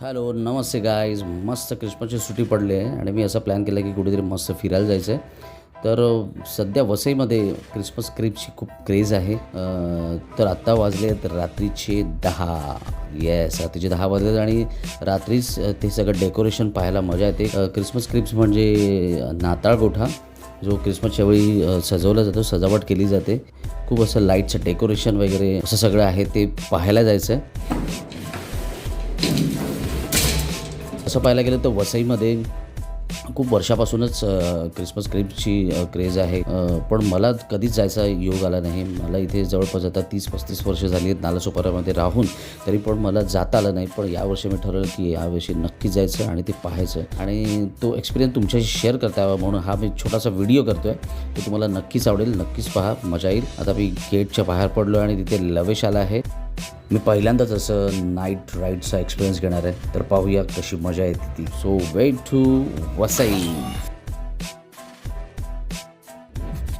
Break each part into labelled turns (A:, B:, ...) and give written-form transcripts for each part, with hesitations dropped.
A: Hello नमस्ते guys. मस्त क्रिसमसची सुट्टी पडली आहे आणि मी असा प्लॅन केला की कुठेतरी मस्त फिरायला जायचं आहे. तर सध्या वसईमध्ये क्रिसमस क्रीपची खूप क्रेज आहे. तर आत्ता वाजले तर रात्रीचे 10. येस, रात्रीचे 10 वाजले आणि रात्रीच ते सगळं डेकोरेशन पाहायला मजा येते. क्रिसमस क्रीप्स म्हणजे नाताळ गोठा जो क्रिसमसच्या वेळी सजवला जातो, सजावट केली जाते. खूप असं लाईटचं डेकोरेशन वगैरे असं सगळं आहे, ते पाहायला जायचं आहे. असं पाहायला गेलं तर वसईमध्ये खूप वर्षापासूनच क्रिसमस क्रीपची क्रेज आहे. पण मला कधीच जायचा योग आला नाही. मला इथे जवळपास आता 30-35 वर्ष झाली आहेत नालासोपारामध्ये राहून, तरी पण मला जाता आलं नाही. पण यावर्षी मी ठरवलं की यावर्षी नक्की जायचं आणि ते पाहायचं आणि तो एक्सपिरियन्स तुमच्याशी शेअर करता यावा म्हणून हा मी छोटासा व्हिडिओ करतो आहे. तो तुम्हाला नक्कीच आवडेल, नक्कीच पहा, मजा येईल. आता मी गेटच्या बाहेर पडलो आणि तिथे लवेश आला आहे. मी पहिल्यांदाच असं नाईट राईडचा एक्सपिरियन्स घेणार आहे, तर पाहूया कशी मजा येते ती. So wait to Vasai.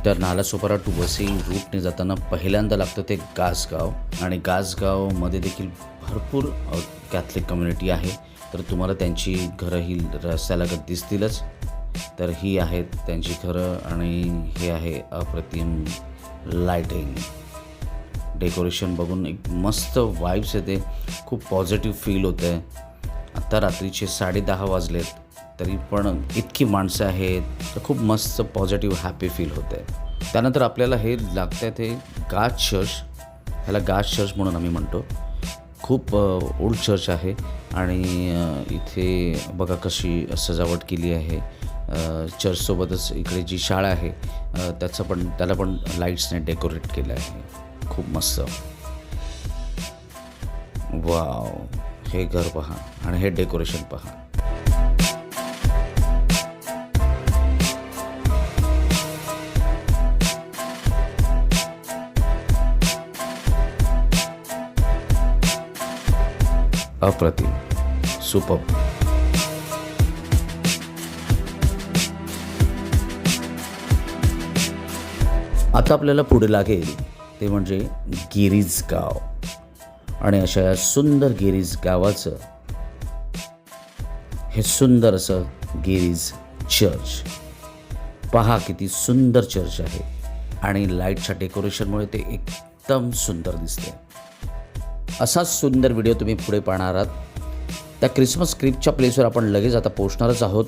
A: तर नालासोपारा टू वसई रूटने जाताना पहिल्यांदा लागतं ते गासगाव आणि गासगावमध्ये देखील भरपूर कॅथलिक कम्युनिटी आहे. तर तुम्हाला त्यांची घरं ही रस्त्यालगत दिसतीलच. तर ही आहेत त्यांची घरं आणि हे आहे अप्रतिम लाईटिंग. डेकोरेशन बघून एक मस्त वाईब्स येते, खूप पॉझिटिव्ह फील होतं आहे. आत्ता रात्रीचे 10:30 वाजलेत तरी पण इतकी माणसं आहेत, तर खूप मस्त पॉझिटिव्ह हॅपी फील होतं आहे. त्यानंतर आपल्याला हे लागतं आहे ते गाज चर्च. ह्याला गाज चर्च म्हणून आम्ही म्हणतो. खूप ओल्ड चर्च आहे आणि इथे बघा कशी सजावट केली आहे. चर्चसोबतच इकडे जी शाळा आहे त्याला पण लाईट्सने डेकोरेट केलं आहे. खूप मस्त. वाव, हे घर पहा आणि हे डेकोरेशन पहा. अप्रतिम, सुपर्ब. आता आपल्याला पुढे लागेल ते म्हणजे गिरीज गाव आणि अशा या सुंदर गिरीज गावाचं हे सुंदर असं गिरीज चर्च पहा. किती सुंदर चर्च आहे आणि लाईटच्या डेकोरेशनमुळे ते एकदम सुंदर दिसते. असाच सुंदर व्हिडिओ तुम्ही पुढे पाहणार आहात. त्या क्रिसमस क्रीपच्या प्लेसवर आपण लगेच आता पोहोचणारच आहोत,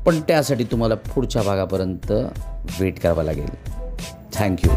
A: पण त्यासाठी तुम्हाला पुढच्या भागापर्यंत वेट करावा लागेल. थँक्यू.